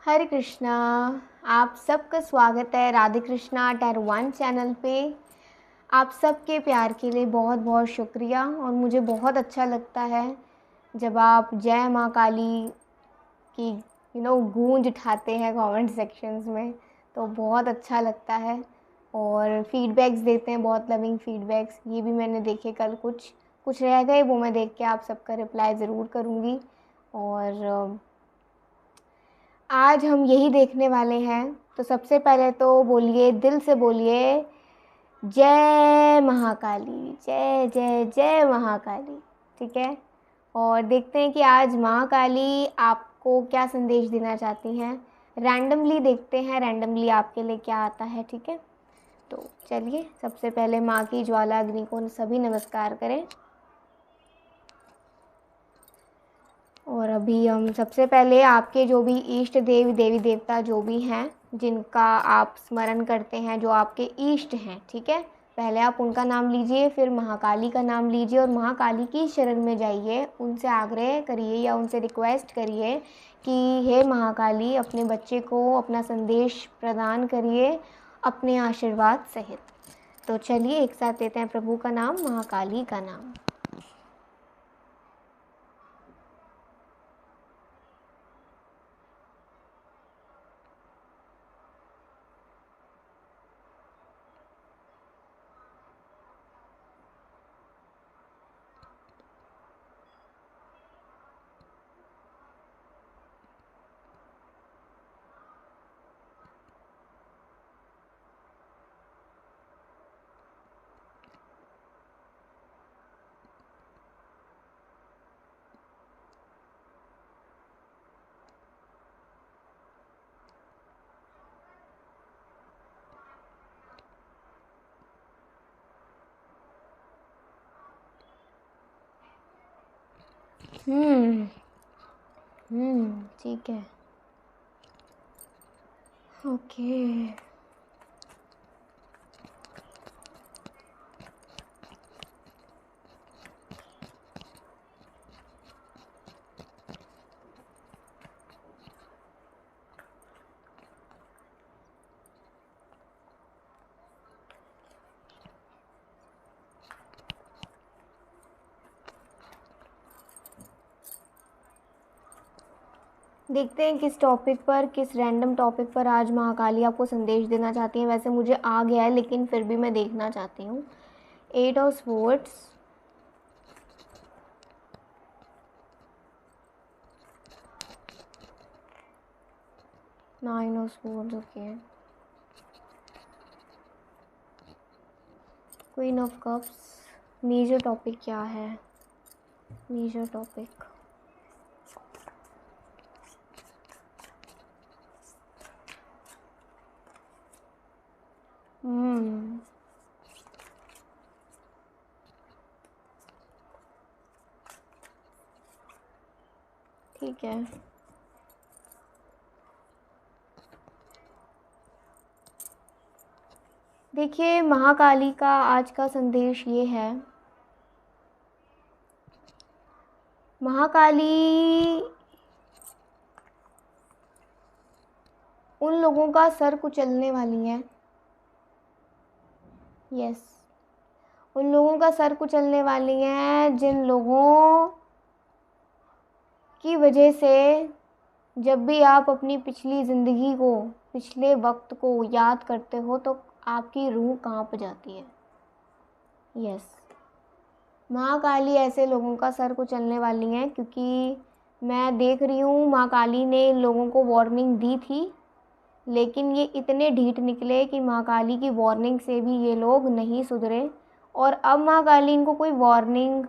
हरे कृष्णा। आप सबका स्वागत है Radhe Krishna tarot one channel पे। आप सबके प्यार के लिए बहुत बहुत शुक्रिया और मुझे बहुत अच्छा लगता है जब आप जय माँ काली की गूंज उठाते हैं कमेंट सेक्शंस में, तो बहुत अच्छा लगता है और फीडबैक्स देते हैं, बहुत लविंग फीडबैक्स। ये भी मैंने देखे, कल कुछ कुछ रह गए, वो मैं देख के आप सबका रिप्लाई ज़रूर करूँगी। और आज हम यही देखने वाले हैं। तो सबसे पहले तो बोलिए, दिल से बोलिए, जय महाकाली, जय जय जय महाकाली। ठीक है, और देखते हैं कि आज महाकाली आपको क्या संदेश देना चाहती हैं। रैंडमली देखते हैं, रैंडमली आपके लिए क्या आता है। ठीक है, तो चलिए सबसे पहले माँ की ज्वाला अग्नि को सभी नमस्कार करें। और अभी हम सबसे पहले आपके जो भी इष्ट देव देवी देवता जो भी हैं, जिनका आप स्मरण करते हैं, जो आपके इष्ट हैं, ठीक है, पहले आप उनका नाम लीजिए, फिर महाकाली का नाम लीजिए और महाकाली की शरण में जाइए। उनसे आग्रह करिए या उनसे रिक्वेस्ट करिए कि हे महाकाली, अपने बच्चे को अपना संदेश प्रदान करिए अपने आशीर्वाद सहित। तो चलिए एक साथ लेते हैं प्रभु का नाम, महाकाली का नाम। ठीक है, ओके। देखते हैं किस टॉपिक पर, किस रैंडम टॉपिक पर आज महाकाली आपको संदेश देना चाहती हैं। वैसे मुझे आ गया है, लेकिन फिर भी मैं देखना चाहती हूँ। 8 of swords, nine of swords, okay, queen of cups. Major topic क्या है? मेजर टॉपिक, ठीक है। देखिए, महाकाली का आज का संदेश ये है, महाकाली उन लोगों का सर कुचलने वाली हैं। यस, उन लोगों का सर कुचलने वाली हैं जिन लोगों की वजह से जब भी आप अपनी पिछली ज़िंदगी को, पिछले वक्त को याद करते हो तो आपकी रूह कांप जाती है। यस, माँ काली ऐसे लोगों का सर कुचलने वाली हैं, क्योंकि मैं देख रही हूँ माँ काली ने इन लोगों को वार्निंग दी थी, लेकिन ये इतने ढीठ निकले कि माँ काली की वार्निंग से भी ये लोग नहीं सुधरे। और अब माँ काली इनको कोई वार्निंग,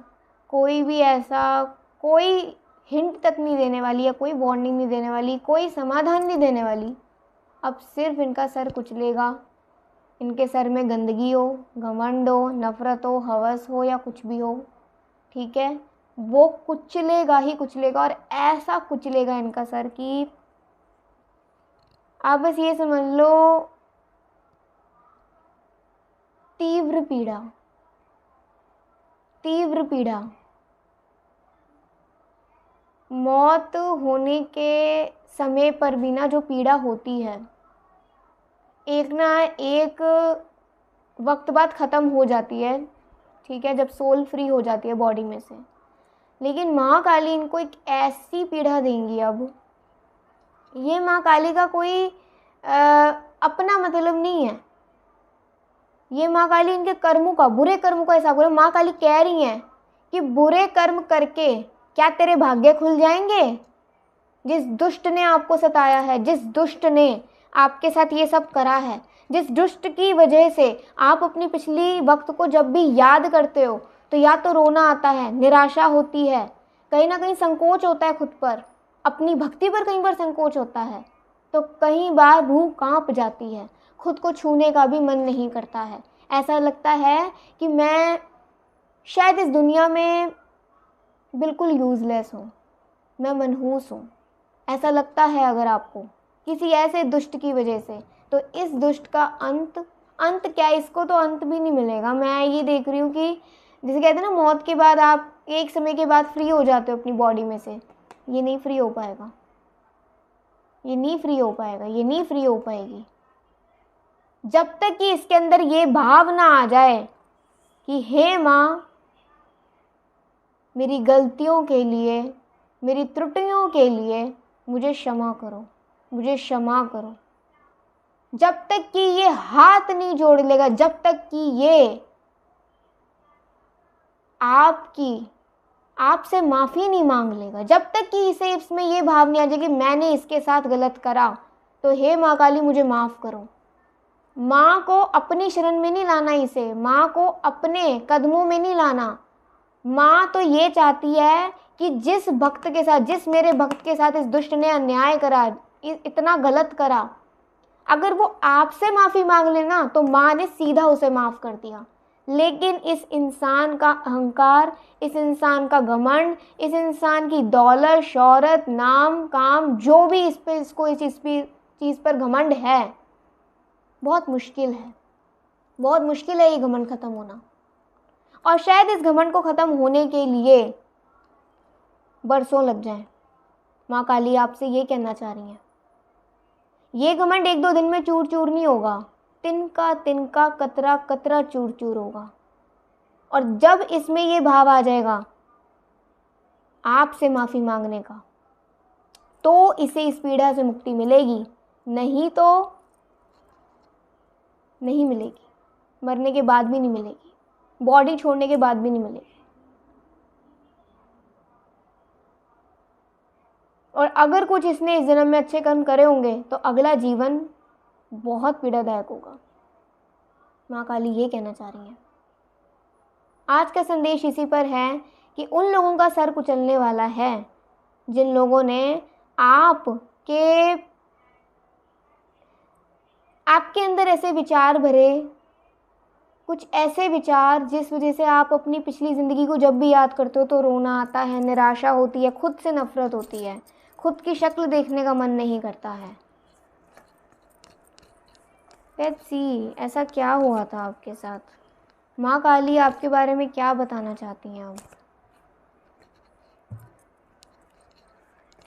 कोई भी ऐसा कोई हिंट तक नहीं देने वाली, या कोई वार्निंग नहीं देने वाली, कोई समाधान नहीं देने वाली। अब सिर्फ इनका सर कुचलेगा। इनके सर में गंदगी हो, घमंड हो, नफ़रत हो, हवस हो, या कुछ भी हो, ठीक है, वो कुचलेगा ही कुचलेगा। और ऐसा कुचलेगा इनका सर कि आप बस ये समझ लो, तीव्र पीड़ा, तीव्र पीड़ा। मौत होने के समय पर भी ना जो पीड़ा होती है, एक ना एक वक्त बाद ख़त्म हो जाती है, ठीक है, जब सोल फ्री हो जाती है बॉडी में से। लेकिन माँ काली इनको एक ऐसी पीड़ा देंगी अब, ये माँ काली का कोई अपना मतलब नहीं है, ये माँ काली इनके कर्मों का, बुरे कर्मों का हिसाब करो। माँ काली कह रही हैं कि बुरे कर्म करके क्या तेरे भाग्य खुल जाएंगे? जिस दुष्ट ने आपको सताया है, जिस दुष्ट ने आपके साथ ये सब करा है, जिस दुष्ट की वजह से आप अपनी पिछली वक्त को जब भी याद करते हो तो या तो रोना आता है, निराशा होती है, कहीं ना कहीं संकोच होता है खुद पर, अपनी भक्ति पर कहीं बार संकोच होता है, तो कई बार रूह कांप जाती है, खुद को छूने का भी मन नहीं करता है। ऐसा लगता है कि मैं शायद इस दुनिया में बिल्कुल यूज़लेस हूँ, मैं मनहूस हूँ। ऐसा लगता है अगर आपको किसी ऐसे दुष्ट की वजह से, तो इस दुष्ट का अंत क्या, इसको तो अंत भी नहीं मिलेगा। मैं ये देख रही हूँ कि जैसे कहते हैं ना, मौत के बाद आप एक समय के बाद फ्री हो जाते हो अपनी बॉडी में से, ये नहीं फ्री हो पाएगा, ये नहीं फ्री हो पाएगा, ये नहीं फ्री हो पाएगी जब तक कि इसके अंदर ये भाव ना आ जाए कि हे माँ, मेरी गलतियों के लिए, मेरी त्रुटियों के लिए मुझे क्षमा करो, मुझे क्षमा करो। जब तक कि ये हाथ नहीं जोड़ लेगा, जब तक कि ये आपसे माफ़ी नहीं मांग लेगा, जब तक कि इसे इसमें ये भाव नहीं आ जाए कि मैंने इसके साथ गलत करा, तो हे माँ काली मुझे माफ़ करो। माँ को अपनी शरण में नहीं लाना, इसे माँ को अपने कदमों में नहीं लाना। माँ तो ये चाहती है कि जिस भक्त के साथ, जिस मेरे भक्त के साथ इस दुष्ट ने अन्याय करा, इतना गलत करा, अगर वो आपसे माफ़ी मांग लेना तो माँ ने सीधा उसे माफ़ कर दिया। लेकिन इस इंसान का अहंकार, इस इंसान का घमंड, इस इंसान की दौलत, शोहरत, नाम, काम, जो भी इसको इस चीज़ पर घमंड है, बहुत मुश्किल है, बहुत मुश्किल है ये घमंड ख़त्म होना। और शायद इस घमंड को ख़त्म होने के लिए बरसों लग जाएं। माँ काली आपसे ये कहना चाह रही हैं, ये घमंड एक दो दिन में चूर चूर नहीं होगा, तिनका तिनका, कतरा कतरा चूर चूर होगा। और जब इसमें ये भाव आ जाएगा आपसे माफ़ी मांगने का, तो इसे इस पीड़ा से मुक्ति मिलेगी, नहीं तो नहीं मिलेगी, मरने के बाद भी नहीं मिलेगी, बॉडी छोड़ने के बाद भी नहीं मिलेगी। और अगर कुछ इसने इस जन्म में अच्छे कर्म करे होंगे तो अगला जीवन बहुत पीड़ादायक होगा। माँ काली ये कहना चाह रही हैं। आज का संदेश इसी पर है कि उन लोगों का सर कुचलने वाला है जिन लोगों ने आपके अंदर ऐसे विचार भरे, कुछ ऐसे विचार जिस वजह से आप अपनी पिछली ज़िंदगी को जब भी याद करते हो तो रोना आता है, निराशा होती है, खुद से नफरत होती है, खुद की शक्ल देखने का मन नहीं करता है। लेट्स सी, ऐसा क्या हुआ था आपके साथ? माँ काली आपके बारे में क्या बताना चाहती हैं अब?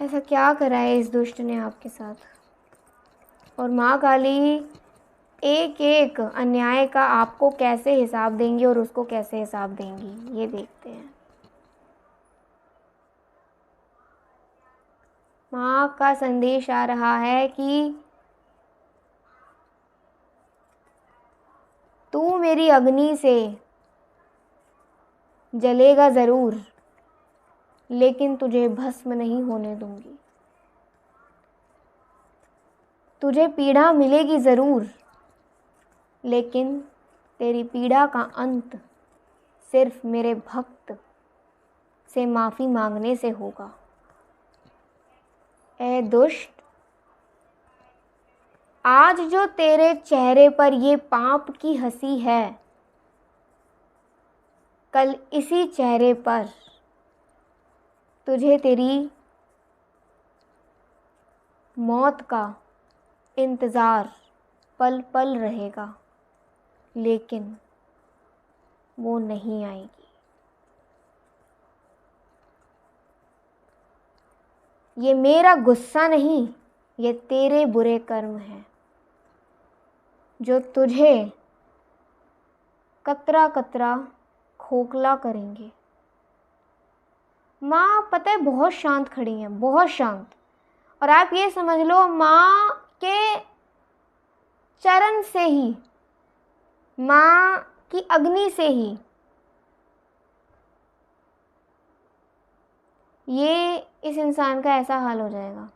ऐसा क्या करा है इस दुष्ट ने आपके साथ? और माँ काली एक एक अन्याय का आपको कैसे हिसाब देंगी और उसको कैसे हिसाब देंगी, ये देखते हैं। माँ का संदेश आ रहा है कि तू मेरी अग्नि से जलेगा ज़रूर, लेकिन तुझे भस्म नहीं होने दूंगी। तुझे पीड़ा मिलेगी ज़रूर, लेकिन तेरी पीड़ा का अंत सिर्फ मेरे भक्त से माफ़ी मांगने से होगा। ए दुष्ट, आज जो तेरे चेहरे पर ये पाप की हंसी है, कल इसी चेहरे पर तुझे तेरी मौत का इंतज़ार पल पल रहेगा, लेकिन वो नहीं आएगी। ये मेरा गुस्सा नहीं, ये तेरे बुरे कर्म हैं जो तुझे कतरा कतरा खोखला करेंगे। माँ पता है बहुत शांत खड़ी हैं, बहुत शांत। और आप ये समझ लो माँ के चरण से ही, माँ की अग्नि से ही ये इस इंसान का ऐसा हाल हो जाएगा।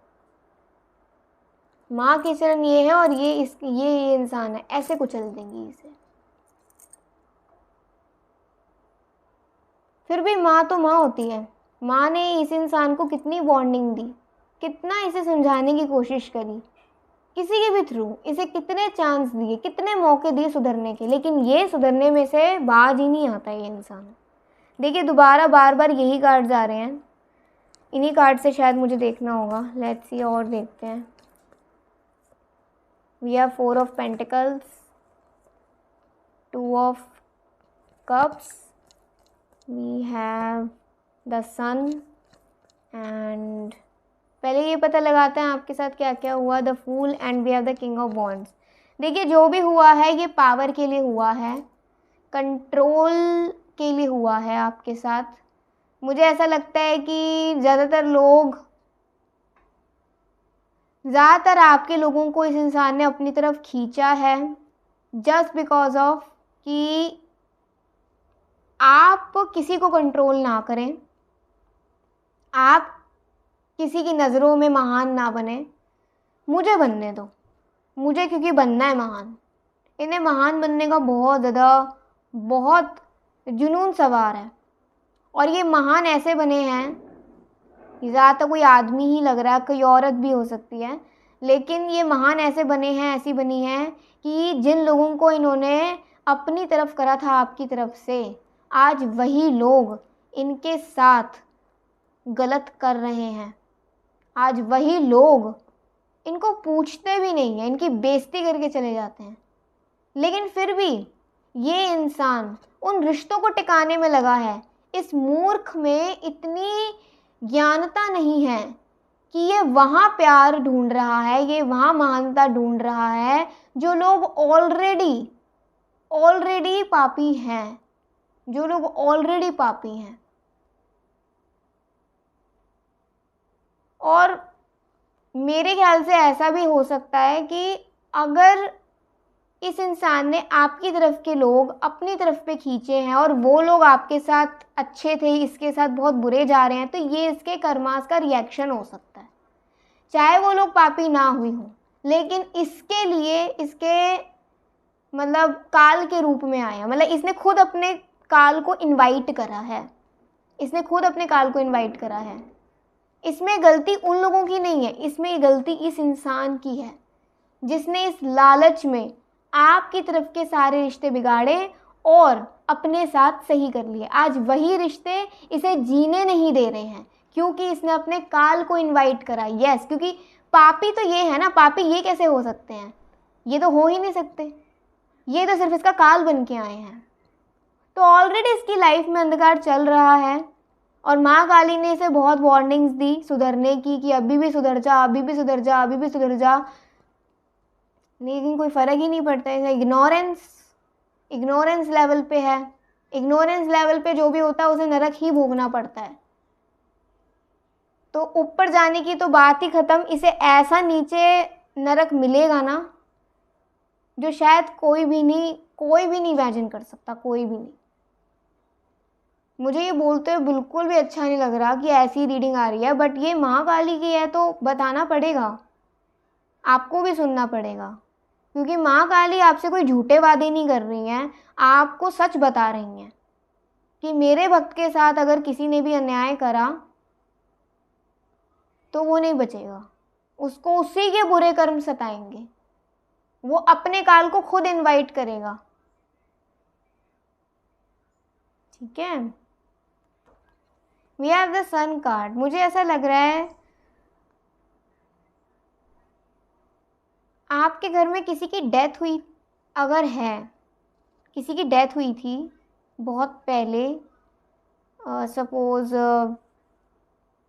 माँ के चरण ये है और ये इंसान है, ऐसे कुचल देंगी इसे। फिर भी माँ तो माँ होती है। माँ ने इस इंसान को कितनी वार्निंग दी, कितना इसे समझाने की कोशिश करी, किसी के भी थ्रू इसे कितने चांस दिए, कितने मौके दिए सुधरने के, लेकिन ये सुधरने में से बाज ही नहीं आता ये इंसान। देखिए दोबारा बार बार यही कार्ड्स आ रहे हैं, इन्हीं कार्ड से शायद मुझे देखना होगा। लेट्स सी और देखते हैं। We have 4 of pentacles, 2 of cups, we have the sun and पहले ये पता लगाते हैं आपके साथ क्या क्या हुआ। The fool and we have the king of wands. देखिए जो भी हुआ है ये पावर के लिए हुआ है, कंट्रोल के लिए हुआ है आपके साथ। मुझे ऐसा लगता है कि ज़्यादातर आपके लोगों को इस इंसान ने अपनी तरफ खींचा है जस्ट बिकॉज ऑफ कि आप किसी को कंट्रोल ना करें, आप किसी की नज़रों में महान ना बने। मुझे बनने दो, मुझे क्योंकि बनना है महान। इन्हें महान बनने का बहुत जुनून सवार है और ये महान ऐसे बने हैं, ज़्यादातर कोई आदमी ही लग रहा है, कोई औरत भी हो सकती है, लेकिन ये महान ऐसे बने हैं, ऐसी बनी हैं कि जिन लोगों को इन्होंने अपनी तरफ करा था आपकी तरफ से, आज वही लोग इनके साथ गलत कर रहे हैं। आज वही लोग इनको पूछते भी नहीं हैं, इनकी बेइज्जती करके चले जाते हैं। लेकिन फिर भी ये इंसान उन रिश्तों को टिकाने में लगा है। इस मूर्ख में इतनी ज्ञानता नहीं है कि ये वहाँ प्यार ढूंढ रहा है, ये वहाँ महानता ढूंढ रहा है जो लोग ऑलरेडी पापी हैं, जो लोग ऑलरेडी पापी हैं। और मेरे ख्याल से ऐसा भी हो सकता है कि अगर इस इंसान ने आपकी तरफ के लोग अपनी तरफ पे खींचे हैं और वो लोग आपके साथ अच्छे थे, इसके साथ बहुत बुरे जा रहे हैं, तो ये इसके कर्मास का रिएक्शन हो सकता है। चाहे वो लोग पापी ना हुई हों, लेकिन इसके लिए इसके मतलब काल के रूप में आए हैं। मतलब इसने खुद अपने काल को इनवाइट करा है, इसने खुद अपने काल को इनवाइट करा है। इसमें गलती उन लोगों की नहीं है, इसमें गलती इस इंसान की है जिसने इस लालच में आपकी तरफ के सारे रिश्ते बिगाड़े और अपने साथ सही कर लिए। आज वही रिश्ते इसे जीने नहीं दे रहे हैं क्योंकि इसने अपने काल को इनवाइट करा। यस, क्योंकि पापी तो ये है ना, पापी ये कैसे हो सकते हैं, ये तो हो ही नहीं सकते, ये तो सिर्फ इसका काल बन के आए हैं। तो ऑलरेडी इसकी लाइफ में अंधकार चल रहा है और माँ काली ने इसे बहुत वार्निंग्स दी सुधरने की कि अभी भी सुधर जा, अभी भी सुधर जा, अभी भी सुधर जा, लेकिन कोई फ़र्क ही नहीं पड़ता है। इग्नोरेंस लेवल पे है। इग्नोरेंस लेवल पे जो भी होता है उसे नरक ही भोगना पड़ता है। तो ऊपर जाने की तो बात ही ख़त्म, इसे ऐसा नीचे नरक मिलेगा ना जो शायद कोई भी नहीं इमेजिन कर सकता, कोई भी नहीं। मुझे ये बोलते हुए बिल्कुल भी अच्छा नहीं लग रहा कि ऐसी रीडिंग आ रही है, बट ये महाकाली की है तो बताना पड़ेगा, आपको भी सुनना पड़ेगा, क्योंकि माँ काली आपसे कोई झूठे वादे नहीं कर रही हैं, आपको सच बता रही हैं कि मेरे भक्त के साथ अगर किसी ने भी अन्याय करा तो वो नहीं बचेगा, उसको उसी के बुरे कर्म सताएंगे, वो अपने काल को खुद इनवाइट करेगा। ठीक है, we have the sun card. मुझे ऐसा लग रहा है आपके घर में किसी की डेथ हुई, अगर है किसी की डेथ हुई थी बहुत पहले, सपोज़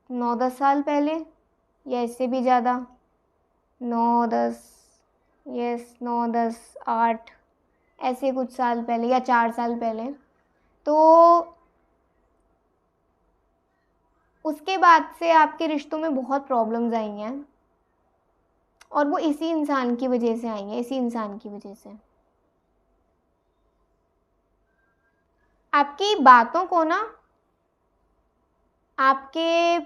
9-10 साल पहले, या इससे भी ज़्यादा, 9 10, यस 9 10 8, ऐसे कुछ साल पहले या 4 साल पहले। तो उसके बाद से आपके रिश्तों में बहुत प्रॉब्लम्स आई हैं, और वो इसी इंसान की वजह से आई हैं, इसी इंसान की वजह से। आपकी बातों को ना, आपके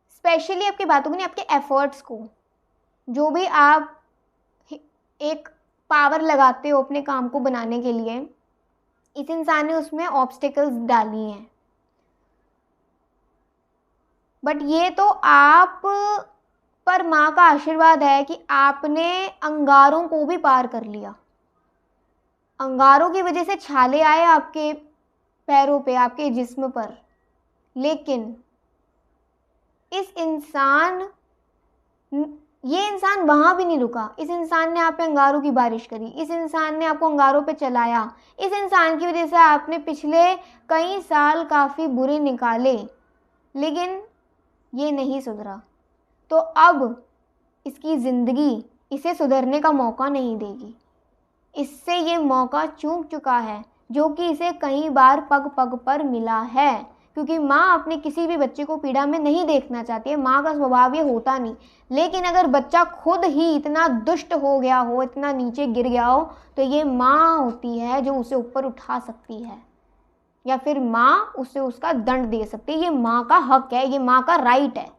स्पेशली आपकी बातों को नहीं, आपके एफर्ट्स को, जो भी आप एक पावर लगाते हो अपने काम को बनाने के लिए, इस इंसान ने उसमें ऑब्स्टिकल्स डाली हैं। बट ये तो आप पर माँ का आशीर्वाद है कि आपने अंगारों को भी पार कर लिया। अंगारों की वजह से छाले आए आपके पैरों पे, आपके जिस्म पर, लेकिन ये इंसान वहाँ भी नहीं रुका। इस इंसान ने आप पे अंगारों की बारिश करी, इस इंसान ने आपको अंगारों पे चलाया। इस इंसान की वजह से आपने पिछले कई साल काफ़ी बुरे निकाले, लेकिन ये नहीं सुधरा। तो अब इसकी ज़िंदगी इसे सुधरने का मौका नहीं देगी। इससे ये मौका चूक चुका है, जो कि इसे कई बार पग पग पर मिला है, क्योंकि माँ अपने किसी भी बच्चे को पीड़ा में नहीं देखना चाहती है। माँ का स्वभाव ये होता नहीं। लेकिन अगर बच्चा खुद ही इतना दुष्ट हो गया हो, इतना नीचे गिर गया हो, तो ये माँ होती है जो उसे ऊपर उठा सकती है, या फिर माँ उसे उसका दंड दे सकती है। ये माँ का हक है, ये माँ का राइट है,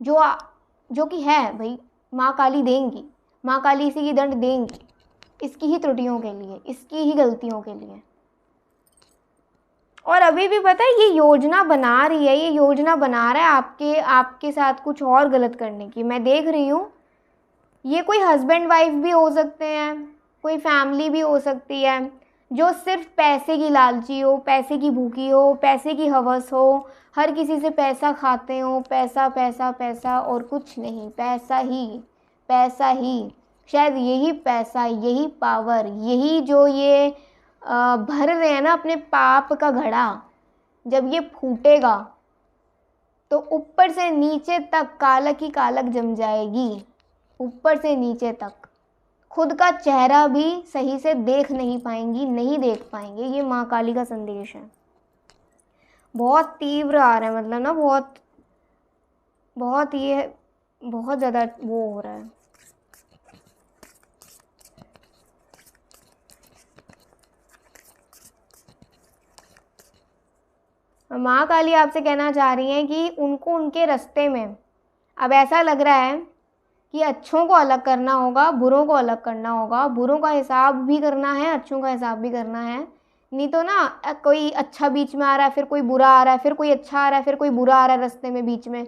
जो कि है भाई। माँ काली देंगी, माँ काली इसी की दंड देंगी, इसकी ही त्रुटियों के लिए, इसकी ही गलतियों के लिए। और अभी भी पता है, ये योजना बना रही है, ये योजना बना रहा है आपके साथ कुछ और गलत करने की। मैं देख रही हूँ, ये कोई हस्बैंड वाइफ भी हो सकते हैं, कोई फैमिली भी हो सकती है, जो सिर्फ पैसे की लालची हो, पैसे की भूखी हो, पैसे की हवस हो, हर किसी से पैसा खाते हो, पैसा पैसा पैसा और कुछ नहीं, पैसा ही पैसा ही। शायद यही पैसा, यही पावर, यही जो ये भर रहे हैं ना अपने पाप का घड़ा, जब ये फूटेगा तो ऊपर से नीचे तक कालक ही कालक जम जाएगी। ऊपर से नीचे तक खुद का चेहरा भी सही से देख नहीं पाएंगी, नहीं देख पाएंगे। ये माँ काली का संदेश है। बहुत तीव्र आ रहा है, मतलब ना बहुत बहुत ये बहुत ज़्यादा वो हो रहा है। माँ काली आपसे कहना चाह रही हैं कि उनको उनके रास्ते में अब ऐसा लग रहा है कि अच्छों को अलग करना होगा, बुरों को अलग करना होगा। बुरों का हिसाब भी करना है, अच्छों का हिसाब भी करना है। नहीं तो ना कोई अच्छा बीच में आ रहा है, फिर कोई बुरा आ रहा है, फिर कोई अच्छा आ रहा है, फिर कोई बुरा आ रहा है रास्ते में बीच में।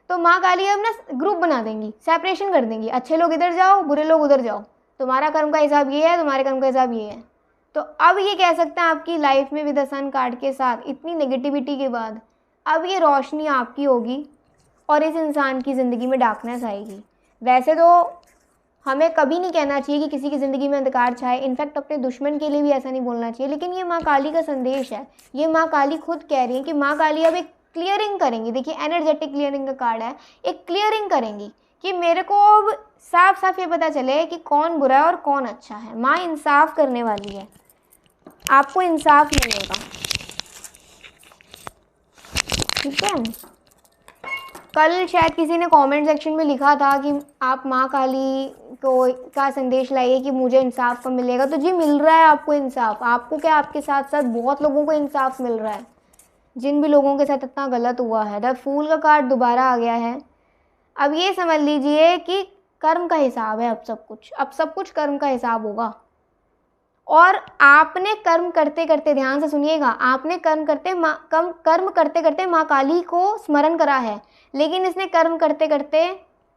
तो माँ काली अब ना ग्रुप बना देंगी, सेपरेशन कर देंगी। अच्छे लोग इधर जाओ, बुरे लोग उधर जाओ, तुम्हारा कर्म का हिसाब ये है, तुम्हारे कर्म का हिसाब ये है। तो अब ये कह सकते हैं आपकी लाइफ में विद द सन कार्ड के साथ इतनी नेगेटिविटी के बाद अब ये रोशनी आपकी होगी और इस इंसान की ज़िंदगी में डार्कनेस आएगी। वैसे तो हमें कभी नहीं कहना चाहिए कि किसी की ज़िंदगी में अंधकार छाए, इनफैक्ट अपने दुश्मन के लिए भी ऐसा नहीं बोलना चाहिए। लेकिन ये माँ काली का संदेश है। ये माँ काली खुद कह रही है कि माँ काली अब एक क्लियरिंग करेंगी। देखिए, एनर्जेटिक क्लियरिंग का कार्ड है। एक क्लियरिंग करेंगी कि मेरे को अब साफ साफ ये पता चले कि कौन बुरा है और कौन अच्छा है। माँ इंसाफ करने वाली है, आपको इंसाफ मिलेगा। ठीक है। कल शायद किसी ने कमेंट सेक्शन में लिखा था कि आप माँ काली को का संदेश लाइए कि मुझे इंसाफ कब मिलेगा। तो जी मिल रहा है आपको इंसाफ। आपको क्या, आपके साथ साथ बहुत लोगों को इंसाफ मिल रहा है, जिन भी लोगों के साथ इतना गलत हुआ है। द फूल का कार्ड दोबारा आ गया है। अब ये समझ लीजिए कि कर्म का हिसाब है अब सब कुछ। अब सब कुछ कर्म का हिसाब होगा। और आपने कर्म करते करते, ध्यान से सुनिएगा, आपने कर्म करते करते माँ काली को स्मरण करा है, लेकिन इसने कर्म करते करते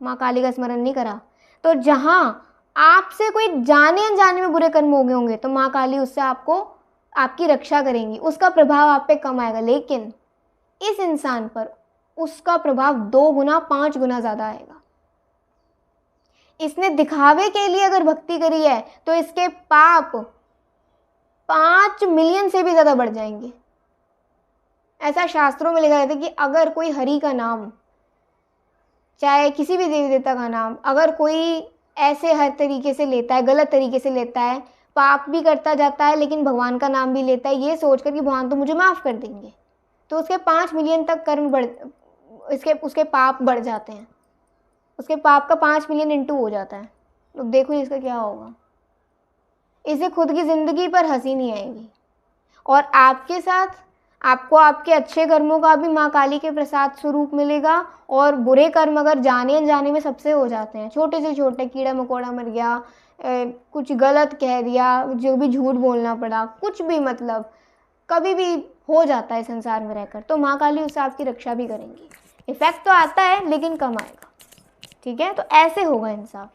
माँ काली का स्मरण नहीं करा। तो जहाँ आपसे कोई जाने अनजाने में बुरे कर्म हो गए होंगे तो माँ काली उससे आपको, आपकी रक्षा करेंगी, उसका प्रभाव आप पे कम आएगा। लेकिन इस इंसान पर उसका प्रभाव 2 गुना 5 गुना ज़्यादा आएगा। इसने दिखावे के लिए अगर भक्ति करी है तो इसके पाप 5 मिलियन से भी ज़्यादा बढ़ जाएंगे। ऐसा शास्त्रों में लिखा रहता है कि अगर कोई हरि का नाम चाहे किसी भी देवी देवता का नाम, अगर कोई ऐसे हर तरीके से लेता है, गलत तरीके से लेता है, पाप भी करता जाता है लेकिन भगवान का नाम भी लेता है ये सोचकर कि भगवान तो मुझे माफ़ कर देंगे, तो उसके 5 मिलियन तक कर्म बढ़, उसके पाप बढ़ जाते हैं, उसके पाप का 5 मिलियन इंटू हो जाता है। तो देखो इसका क्या होगा। इसे खुद की ज़िंदगी पर हंसी नहीं आएगी। और आपके साथ आपको आपके अच्छे कर्मों का भी माँ काली के प्रसाद स्वरूप मिलेगा, और बुरे कर्म अगर जाने अनजाने में सबसे हो जाते हैं, छोटे से छोटे, कीड़ा मकोड़ा मर गया, कुछ गलत कह दिया, जो भी झूठ बोलना पड़ा, कुछ भी, मतलब कभी भी हो जाता है संसार में रहकर, तो माँ काली उससे आपकी रक्षा भी करेंगी। इफेक्ट तो आता है लेकिन कम आएगा, ठीक है। तो ऐसे होगा इंसाफ।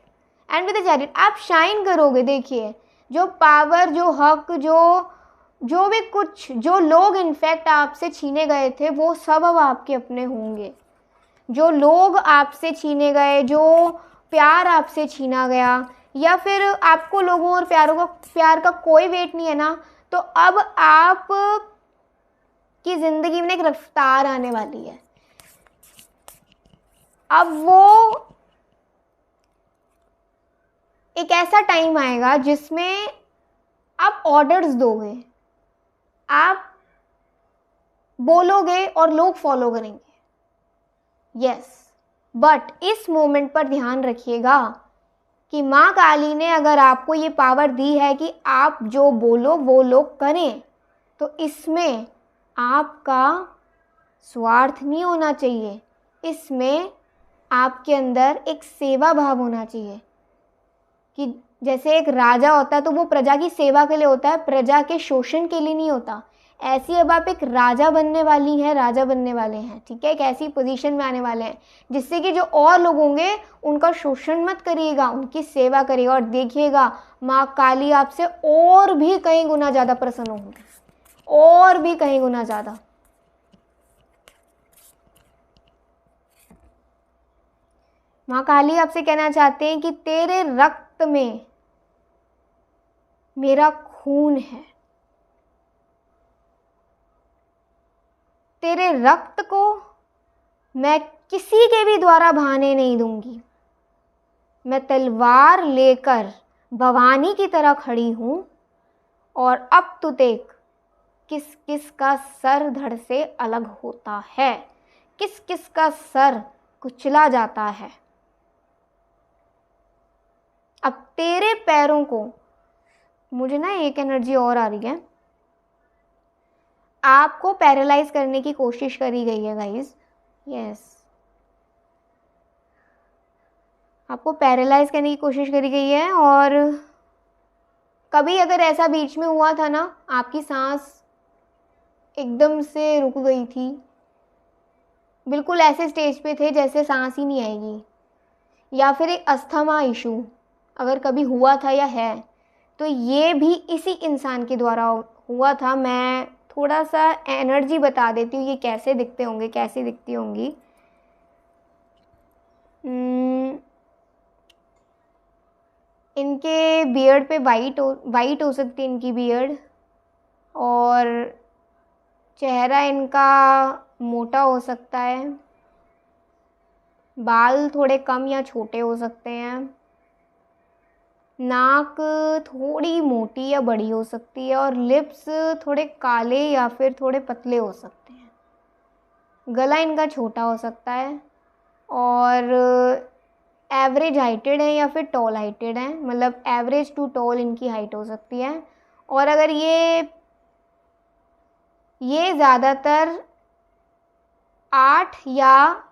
एंड विद द चैरिट आप शाइन करोगे। देखिए जो पावर, जो हक, जो भी कुछ, जो लोग इनफैक्ट आपसे छीने गए थे वो सब अब आपके अपने होंगे। जो लोग आपसे छीने गए, जो प्यार आपसे छीना गया, या फिर आपको लोगों और प्यार का कोई वेट नहीं है ना, तो अब आप की ज़िंदगी में एक रफ्तार आने वाली है। अब वो एक ऐसा टाइम आएगा जिसमें आप ऑर्डर्स दोगे, आप बोलोगे और लोग फॉलो करेंगे। यस, बट इस मोमेंट पर ध्यान रखिएगा कि माँ काली ने अगर आपको ये पावर दी है कि आप जो बोलो वो लोग करें, तो इसमें आपका स्वार्थ नहीं होना चाहिए, इसमें आपके अंदर एक सेवा भाव होना चाहिए। कि जैसे एक राजा होता है तो वो प्रजा की सेवा के लिए होता है, प्रजा के शोषण के लिए नहीं होता। ऐसी अब आप एक राजा बनने वाली हैं, राजा बनने वाले हैं, ठीक है। एक ऐसी पोजीशन में आने वाले हैं जिससे कि जो और लोग होंगे उनका शोषण मत करिएगा, उनकी सेवा करिएगा, और देखिएगा माँ काली आपसे और भी कई गुना ज़्यादा प्रसन्न होंगे, और भी कई गुना ज़्यादा। माँ काली आपसे कहना चाहते हैं कि तेरे रक्त में मेरा खून है, तेरे रक्त को मैं किसी के भी द्वारा बहाने नहीं दूंगी। मैं तलवार लेकर भवानी की तरह खड़ी हूं, और अब तू देख किस किस का सर धड़ से अलग होता है, किस किस का सर कुचला जाता है। अब तेरे पैरों को, मुझे ना एक एनर्जी और आ रही है, आपको पैरालाइज करने की कोशिश करी गई है गाइस। यस, आपको पैरालाइज करने की कोशिश करी गई है। और कभी अगर ऐसा बीच में हुआ था ना, आपकी सांस एकदम से रुक गई थी, बिल्कुल ऐसे स्टेज पे थे जैसे सांस ही नहीं आएगी, या फिर एक अस्थमा इशू अगर कभी हुआ था या है, तो ये भी इसी इंसान के द्वारा हुआ था। मैं थोड़ा सा एनर्जी बता देती हूँ, ये कैसे दिखते होंगे, कैसे दिखती होंगी। इनके बियर्ड पे वाइट हो सकती है इनकी बियर्ड, और चेहरा इनका मोटा हो सकता है, बाल थोड़े कम या छोटे हो सकते हैं, नाक थोड़ी मोटी या बड़ी हो सकती है, और लिप्स थोड़े काले या फिर थोड़े पतले हो सकते हैं। गला इनका छोटा हो सकता है, और एवरेज हाइटेड है या फिर टॉल हाइटेड है, मतलब एवरेज टू टॉल इनकी हाइट हो सकती है। और अगर ये ज़्यादातर 8 या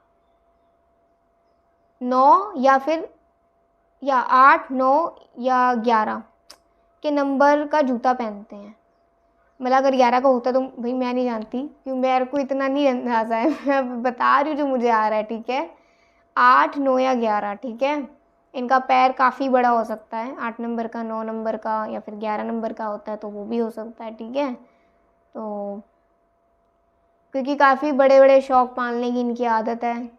9 या फिर 8, 9 या 11 के नंबर का जूता पहनते हैं। मतलब अगर 11 का होता तो भाई मैं नहीं जानती, क्योंकि मेरे को इतना नहीं अंदाज़ा है, मैं बता रही हूँ जो मुझे आ रहा है, ठीक है। 8, 9 या 11, ठीक है। इनका पैर काफ़ी बड़ा हो सकता है, 8 नंबर का, 9 नंबर का, या फिर 11 नंबर का होता है तो वो भी हो सकता है, ठीक है। तो क्योंकि काफ़ी बड़े बड़े शौक पालने की इनकी आदत है।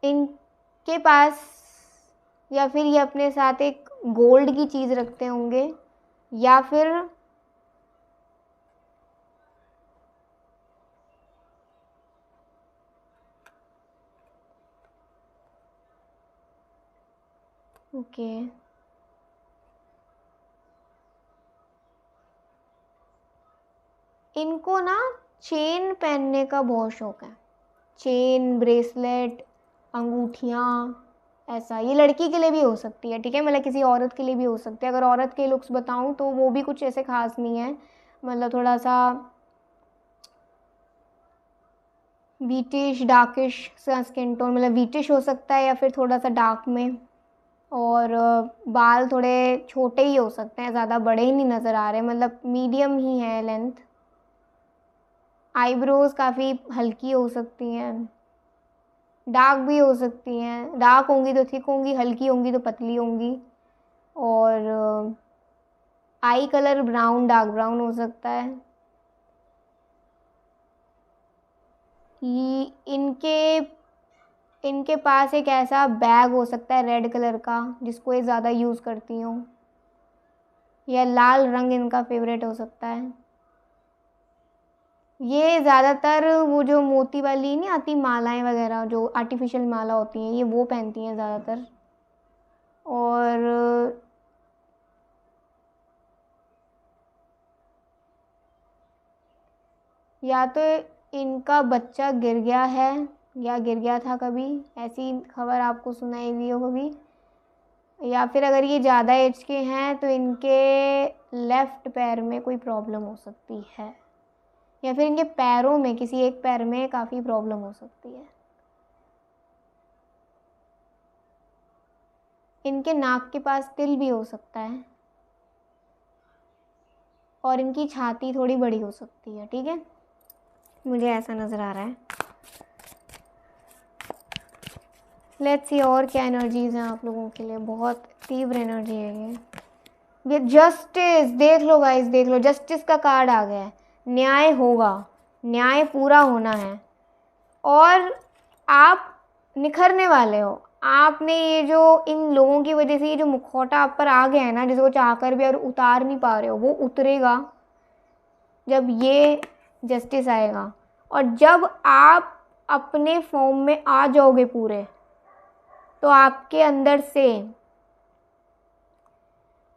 इनके पास, या फिर ये अपने साथ एक गोल्ड की चीज़ रखते होंगे, या फिर ओके, इनको ना चेन पहनने का बहुत शौक है। चेन, ब्रेसलेट, अंगूठियाँ, ऐसा। ये लड़की के लिए भी हो सकती है, ठीक है, मतलब किसी औरत के लिए भी हो सकती है। अगर औरत के लुक्स बताऊँ तो वो भी कुछ ऐसे खास नहीं है, मतलब थोड़ा सा वीटिश, डार्किश सा स्किन टोन, मतलब वीटिश हो सकता है या फिर थोड़ा सा डार्क में। और बाल थोड़े छोटे ही हो सकते हैं, ज़्यादा बड़े ही नहीं नज़र आ रहे, मतलब मीडियम ही है लेंथ। आईब्रोज़ काफ़ी हल्की हो सकती हैं, डार्क भी हो सकती हैं। डार्क होंगी तो थिक होंगी, हल्की होंगी तो पतली होंगी। और आई कलर ब्राउन, डार्क ब्राउन हो सकता है। ये इनके पास एक ऐसा बैग हो सकता है रेड कलर का, जिसको ये ज़्यादा यूज़ करती हूँ, या लाल रंग इनका फेवरेट हो सकता है। ये ज़्यादातर वो जो मोती वाली नहीं आती मालाएं वगैरह, जो आर्टिफिशियल माला होती हैं, ये वो पहनती हैं ज़्यादातर। और या तो इनका बच्चा गिर गया है या गिर गया था कभी, ऐसी खबर आपको सुनाई हुई हो कभी। या फिर अगर ये ज़्यादा एज के हैं तो इनके लेफ़्ट पैर में कोई प्रॉब्लम हो सकती है, या फिर इनके पैरों में, किसी एक पैर में काफ़ी प्रॉब्लम हो सकती है। इनके नाक के पास तिल भी हो सकता है, और इनकी छाती थोड़ी बड़ी हो सकती है, ठीक है, मुझे ऐसा नज़र आ रहा है। लेट्स सी और क्या एनर्जीज़ हैं आप लोगों के लिए। बहुत तीव्र एनर्जी है ये जस्टिस, देख लो गाइस, देख लो, जस्टिस का कार्ड आ गया है। न्याय होगा, न्याय पूरा होना है, और आप निखरने वाले हो। आपने ये जो इन लोगों की वजह से ये जो मुखौटा आप पर आ गया है ना, जिसको चाहकर भी और उतार नहीं पा रहे हो, वो उतरेगा जब ये जस्टिस आएगा। और जब आप अपने फॉर्म में आ जाओगे पूरे, तो आपके अंदर से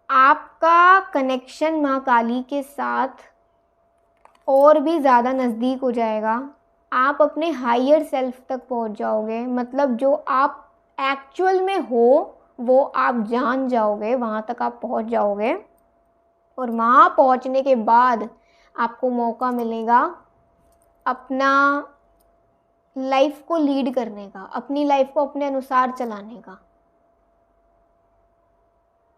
आपका कनेक्शन माँ काली के साथ और भी ज़्यादा नज़दीक हो जाएगा। आप अपने हायर सेल्फ तक पहुँच जाओगे, मतलब जो आप एक्चुअल में हो वो आप जान जाओगे, वहाँ तक आप पहुँच जाओगे। और वहाँ पहुँचने के बाद आपको मौका मिलेगा अपना लाइफ को लीड करने का, अपनी लाइफ को अपने अनुसार चलाने का,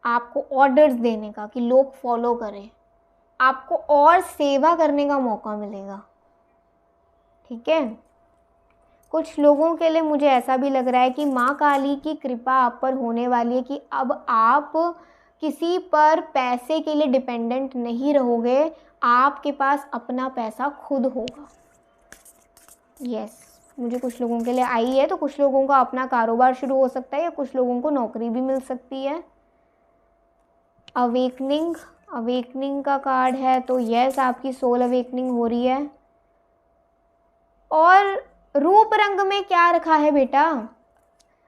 आपको ऑर्डर्स देने का कि लोग फॉलो करें, आपको और सेवा करने का मौका मिलेगा, ठीक है। कुछ लोगों के लिए मुझे ऐसा भी लग रहा है कि माँ काली की कृपा आप पर होने वाली है, कि अब आप किसी पर पैसे के लिए डिपेंडेंट नहीं रहोगे, आपके पास अपना पैसा खुद होगा। यस, मुझे कुछ लोगों के लिए आई है, तो कुछ लोगों का अपना कारोबार शुरू हो सकता है, या कुछ लोगों को नौकरी भी मिल सकती है। अवेकनिंग का कार्ड है, तो यस, आपकी सोल अवेकनिंग हो रही है। और रूप रंग में क्या रखा है बेटा,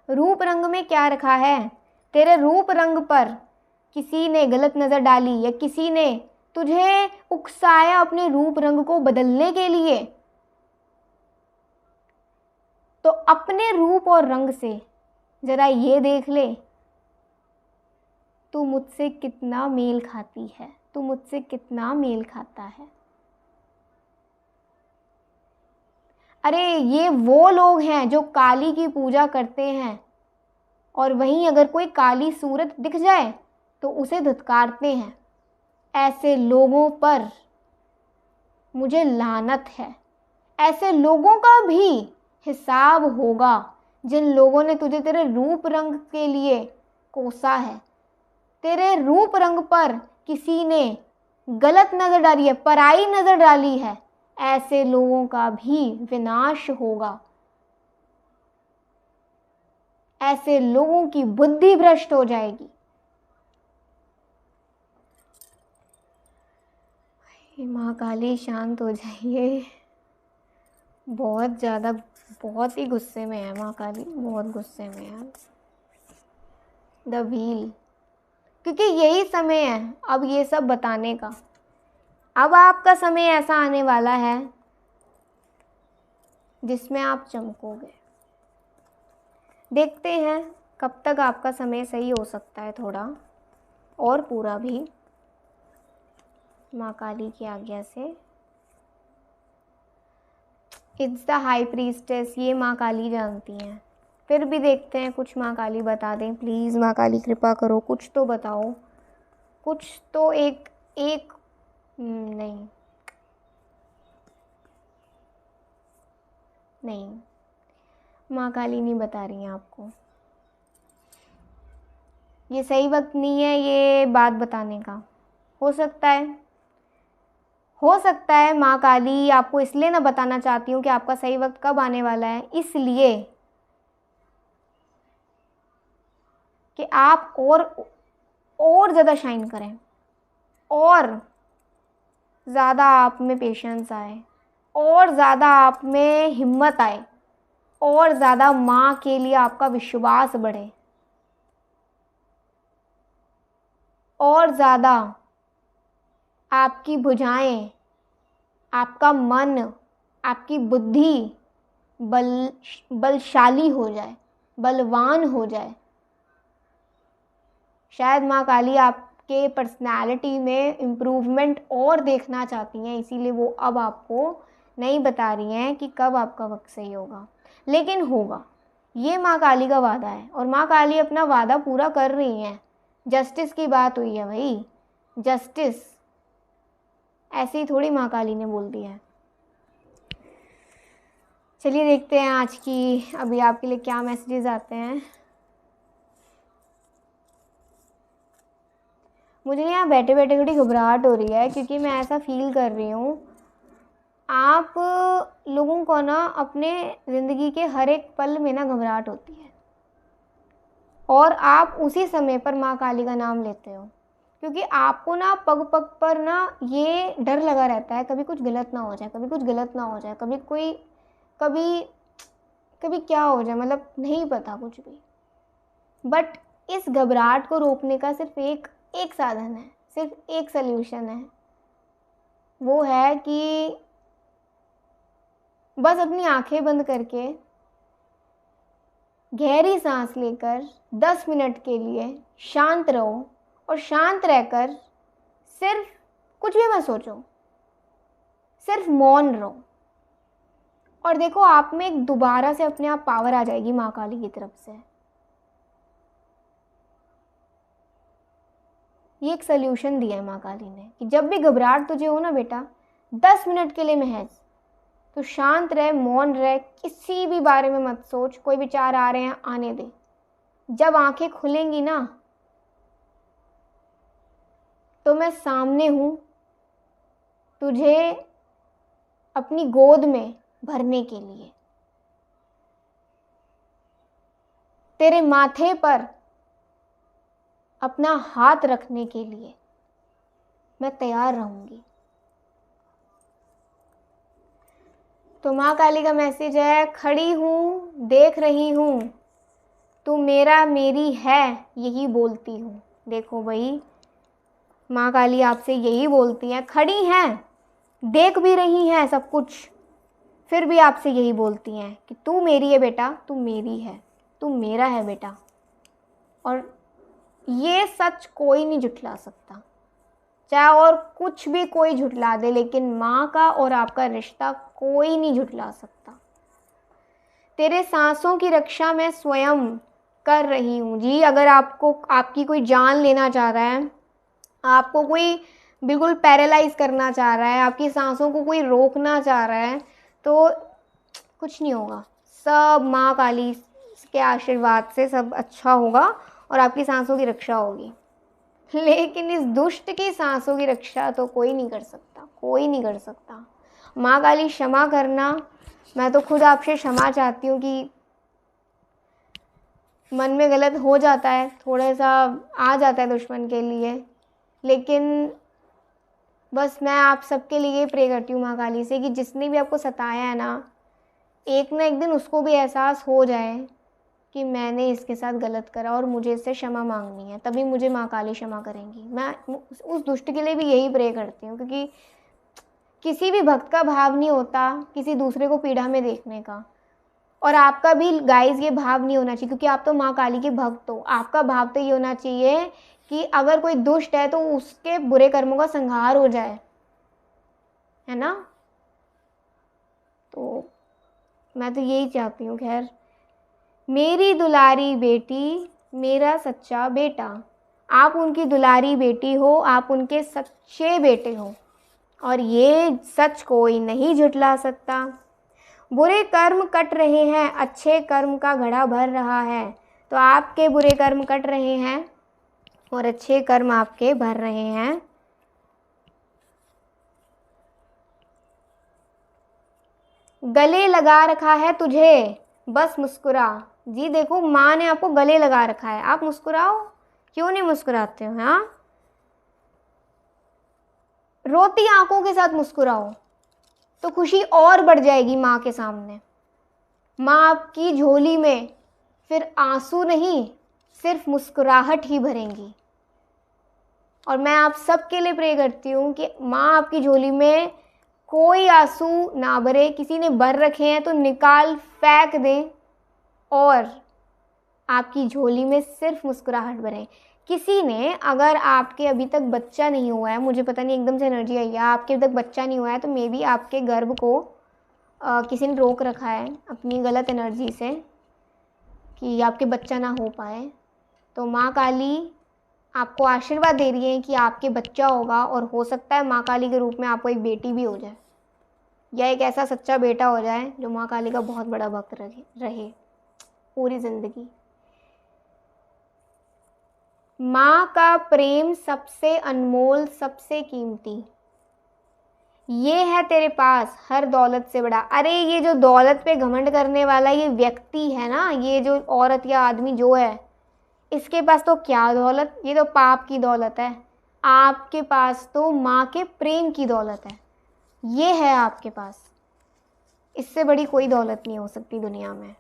रूप रंग में क्या रखा है? तेरे रूप रंग पर किसी ने गलत नज़र डाली, या किसी ने तुझे उकसाया अपने रूप रंग को बदलने के लिए, तो अपने रूप और रंग से ज़रा ये देख ले, तू मुझसे कितना मेल खाती है, तू मुझसे कितना मेल खाता है। अरे ये वो लोग हैं जो काली की पूजा करते हैं, और वहीं अगर कोई काली सूरत दिख जाए तो उसे धुतकारते हैं। ऐसे लोगों पर मुझे लानत है। ऐसे लोगों का भी हिसाब होगा, जिन लोगों ने तुझे तेरे रूप रंग के लिए कोसा है, तेरे रूप रंग पर किसी ने गलत नज़र डाली है, पराई नज़र डाली है। ऐसे लोगों का भी विनाश होगा। ऐसे लोगों की बुद्धि भ्रष्ट हो जाएगी। माँ काली शांत हो जाइए। बहुत ज़्यादा, बहुत ही गुस्से में है माँ काली, बहुत गुस्से में है। द व्हील, क्योंकि यही समय है अब ये सब बताने का। अब आपका समय ऐसा आने वाला है जिसमें आप चमकोगे। देखते हैं कब तक आपका समय सही हो सकता है, थोड़ा और पूरा भी, माँ काली की आज्ञा से। इट्स द हाई प्रीस्टेस, ये माँ काली जानती हैं। फिर भी देखते हैं कुछ माँ काली बता दें। प्लीज़ माँ काली कृपा करो, कुछ तो बताओ, कुछ तो एक नहीं नहीं, माँ काली नहीं बता रही हैं आपको। ये सही वक्त नहीं है ये बात बताने का। हो सकता है माँ काली आपको इसलिए ना बताना चाहती हूँ कि आपका सही वक्त कब आने वाला है, इसलिए कि आप और ज़्यादा शाइन करें, और ज़्यादा आप में पेशेंस आए, और ज़्यादा आप में हिम्मत आए, और ज़्यादा माँ के लिए आपका विश्वास बढ़े, और ज़्यादा आपकी भुजाएं, आपका मन, आपकी बुद्धि बलशाली हो जाए, बलवान हो जाए। शायद माँ काली आपके पर्सनालिटी में इम्प्रूवमेंट और देखना चाहती हैं, इसीलिए वो अब आपको नहीं बता रही हैं कि कब आपका वक्त सही होगा, लेकिन होगा। ये माँ काली का वादा है, और माँ काली अपना वादा पूरा कर रही हैं। जस्टिस की बात हुई है भाई, जस्टिस ऐसे ही थोड़ी माँ काली ने बोल दिया है। चलिए देखते हैं आज की अभी आपके लिए क्या मैसेजेस आते हैं। मुझे यहाँ बैठे बैठे थोड़ी घबराहट हो रही है, क्योंकि मैं ऐसा फील कर रही हूँ आप लोगों को ना अपने ज़िंदगी के हर एक पल में ना घबराहट होती है, और आप उसी समय पर माँ काली का नाम लेते हो, क्योंकि आपको ना पग पग पर ना ये डर लगा रहता है कभी कुछ गलत ना हो जाए, कभी कुछ गलत ना हो जाए, कभी क्या हो जाए, मतलब नहीं पता कुछ भी। बट इस घबराहट को रोकने का सिर्फ एक साधन है, सिर्फ एक सल्यूशन है। वो है कि बस अपनी आंखें बंद करके गहरी सांस लेकर 10 मिनट के लिए शांत रहो, और शांत रहकर सिर्फ कुछ भी मत सोचो, सिर्फ मौन रहो, और देखो आप में एक दोबारा से अपने आप पावर आ जाएगी माँ काली की तरफ से। ये एक सल्यूशन दिया है माँ काली ने कि जब भी घबराहट तुझे हो ना बेटा, 10 मिनट के लिए महज तो शांत रह, मौन रह, किसी भी बारे में मत सोच, कोई विचार आ रहे हैं आने दे। जब आंखें खुलेंगी ना तो मैं सामने हूँ तुझे अपनी गोद में भरने के लिए, तेरे माथे पर अपना हाथ रखने के लिए मैं तैयार रहूंगी। तो माँ काली का मैसेज है, खड़ी हूँ, देख रही हूँ, तू मेरा मेरी है, यही बोलती हूँ। देखो भाई, माँ काली आपसे यही बोलती हैं, खड़ी हैं, देख भी रही हैं सब कुछ, फिर भी आपसे यही बोलती हैं कि तू मेरी है बेटा, तू मेरी है, तू मेरा है बेटा। और ये सच कोई नहीं झुठला सकता, चाहे और कुछ भी कोई झुठला दे, लेकिन माँ का और आपका रिश्ता कोई नहीं झुठला सकता। तेरे सांसों की रक्षा मैं स्वयं कर रही हूँ जी। अगर आपको आपकी कोई जान लेना चाह रहा है, आपको कोई बिल्कुल पैरालाइज करना चाह रहा है, आपकी सांसों को कोई रोकना चाह रहा है, तो कुछ नहीं होगा। सब माँ काली के आशीर्वाद से सब अच्छा होगा और आपकी सांसों की रक्षा होगी। लेकिन इस दुष्ट की सांसों की रक्षा तो कोई नहीं कर सकता, कोई नहीं कर सकता। माँ काली क्षमा करना, मैं तो खुद आपसे क्षमा चाहती हूँ कि मन में गलत हो जाता है, थोड़ा सा आ जाता है दुश्मन के लिए, लेकिन बस मैं आप सबके लिए प्रे करती हूँ माँ काली से कि जिसने भी आपको सताया है ना एक दिन उसको भी एहसास हो जाए कि मैंने इसके साथ गलत करा और मुझे इससे क्षमा मांगनी है, तभी मुझे माँ काली क्षमा करेंगी। मैं उस दुष्ट के लिए भी यही प्रे करती हूँ, क्योंकि किसी भी भक्त का भाव नहीं होता किसी दूसरे को पीड़ा में देखने का। और आपका भी गाइस ये भाव नहीं होना चाहिए, क्योंकि आप तो माँ काली के भक्त हो। आपका भाव तो ये होना चाहिए कि अगर कोई दुष्ट है तो उसके बुरे कर्मों का संहार हो जाए, है ना। तो मैं तो यही चाहती हूँ। खैर, मेरी दुलारी बेटी, मेरा सच्चा बेटा, आप उनकी दुलारी बेटी हो, आप उनके सच्चे बेटे हो, और ये सच कोई नहीं झुठला सकता। बुरे कर्म कट रहे हैं, अच्छे कर्म का घड़ा भर रहा है। तो आपके बुरे कर्म कट रहे हैं और अच्छे कर्म आपके भर रहे हैं। गले लगा रखा है तुझे, बस मुस्कुरा। जी देखो, माँ ने आपको गले लगा रखा है, आप मुस्कुराओ, क्यों नहीं मुस्कुराते हो? हाँ, रोती आंखों के साथ मुस्कुराओ तो खुशी और बढ़ जाएगी माँ के सामने। माँ आपकी झोली में फिर आंसू नहीं, सिर्फ मुस्कुराहट ही भरेंगी। और मैं आप सबके लिए प्रे करती हूँ कि माँ आपकी झोली में कोई आंसू ना भरे। किसी ने भर रखे हैं तो निकाल फेंक दें और आपकी झोली में सिर्फ मुस्कुराहट भरे। किसी ने, अगर आपके अभी तक बच्चा नहीं हुआ है, मुझे पता नहीं एकदम से एनर्जी आई है, आपके अभी तक बच्चा नहीं हुआ है, तो मे बी आपके गर्भ को किसी ने रोक रखा है अपनी गलत एनर्जी से कि आपके बच्चा ना हो पाए। तो माँ काली आपको आशीर्वाद दे रही है कि आपके बच्चा होगा, और हो सकता है माँ काली के रूप में आपको एक बेटी भी हो जाए, या एक ऐसा सच्चा बेटा हो जाए जो माँ काली का बहुत बड़ा भक्त रहे पूरी ज़िंदगी। माँ का प्रेम सबसे अनमोल, सबसे कीमती, ये है तेरे पास हर दौलत से बड़ा। अरे ये जो दौलत पे घमंड करने वाला ये व्यक्ति है ना, ये जो औरत या आदमी जो है, इसके पास तो क्या दौलत, ये तो पाप की दौलत है। आपके पास तो माँ के प्रेम की दौलत है, ये है आपके पास। इससे बड़ी कोई दौलत नहीं हो सकती दुनिया में,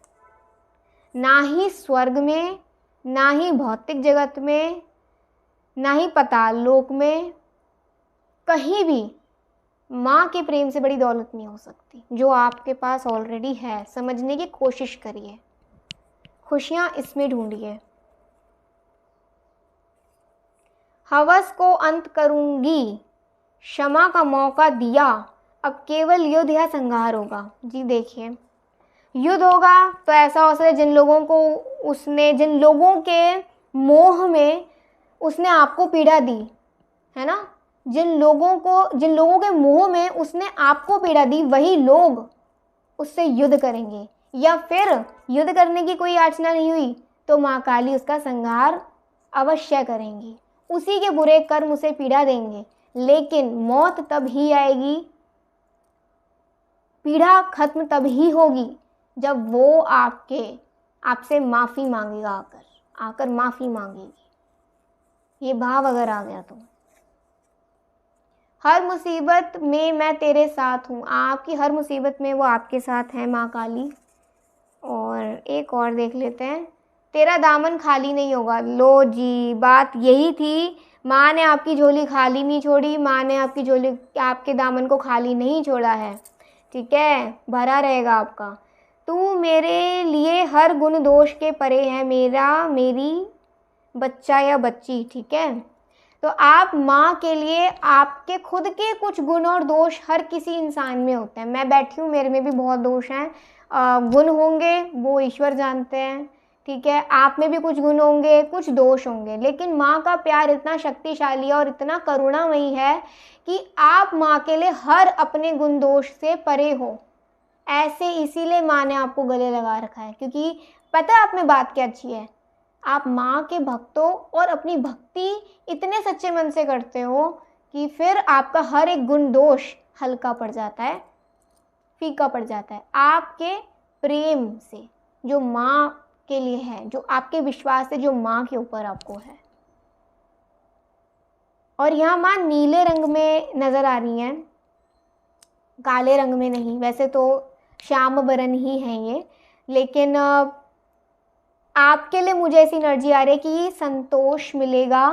ना ही स्वर्ग में, ना ही भौतिक जगत में, ना ही पाताल लोक में, कहीं भी माँ के प्रेम से बड़ी दौलत नहीं हो सकती, जो आपके पास ऑलरेडी है। समझने की कोशिश करिए, खुशियाँ इसमें ढूंढिए। हवस को अंत करूंगी, क्षमा का मौका दिया, अब केवल युद्ध या संहार होगा। जी देखिए, युद्ध होगा तो ऐसा हो सकता है जिन लोगों के मोह में उसने आपको पीड़ा दी है ना, जिन लोगों के मोह में उसने आपको पीड़ा दी, वही लोग उससे युद्ध करेंगे। या फिर युद्ध करने की कोई याचना नहीं हुई तो माँ काली उसका संहार अवश्य करेंगी, उसी के बुरे कर्म उसे पीड़ा देंगे। लेकिन मौत तब ही आएगी, पीड़ा खत्म तब ही होगी जब वो आपसे माफ़ी मांगेगा, आकर माफ़ी मांगेगी। ये भाव अगर आ गया तो हर मुसीबत में मैं तेरे साथ हूँ, आपकी हर मुसीबत में वो आपके साथ है माँ काली। और एक और देख लेते हैं, तेरा दामन खाली नहीं होगा। लो जी, बात यही थी। माँ ने आपकी झोली खाली नहीं छोड़ी, माँ ने आपके दामन को खाली नहीं छोड़ा है, ठीक है, भरा रहेगा आपका। तू मेरे लिए हर गुण दोष के परे है, मेरी बच्चा या बच्ची, ठीक है। तो आप माँ के लिए आपके खुद के कुछ गुण और दोष हर किसी इंसान में होते हैं। मैं बैठी हूँ, मेरे में भी बहुत दोष हैं, गुण होंगे वो ईश्वर जानते हैं, ठीक है। आप में भी कुछ गुण होंगे, कुछ दोष होंगे, लेकिन माँ का प्यार इतना शक्तिशाली और इतना करुणामयी है कि आप माँ के लिए हर अपने गुण दोष से परे हो। ऐसे इसीलिए माँ ने आपको गले लगा रखा है, क्योंकि पता है आप में बात क्या अच्छी है, आप माँ के भक्तों और अपनी भक्ति इतने सच्चे मन से करते हो कि फिर आपका हर एक गुण दोष हल्का पड़ जाता है, फीका पड़ जाता है आपके प्रेम से, जो माँ के लिए है, जो आपके विश्वास से, जो माँ के ऊपर आपको है। और यहाँ माँ नीले रंग में नज़र आ रही हैं, काले रंग में नहीं। वैसे तो श्याम बरन ही है ये, लेकिन आपके लिए मुझे ऐसी एनर्जी आ रही है कि संतोष मिलेगा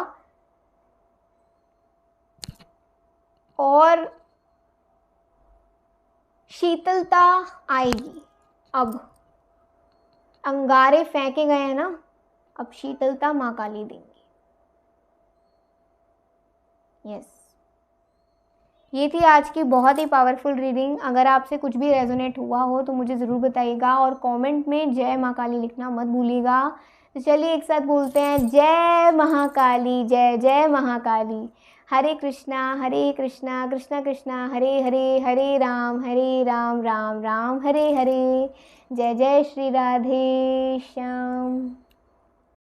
और शीतलता आएगी। अब अंगारे फेंके गए हैं ना, अब शीतलता माँ काली देंगी। यस, ये थी आज की बहुत ही पावरफुल रीडिंग। अगर आपसे कुछ भी रेजोनेट हुआ हो तो मुझे ज़रूर बताइएगा और कमेंट में जय माँ काली लिखना मत भूलिएगा। तो चलिए एक साथ बोलते हैं, जय महाकाली, जय जय महाकाली। हरे कृष्णा कृष्णा कृष्णा हरे हरे, हरे राम राम राम हरे हरे। जय जय श्री राधे श्याम।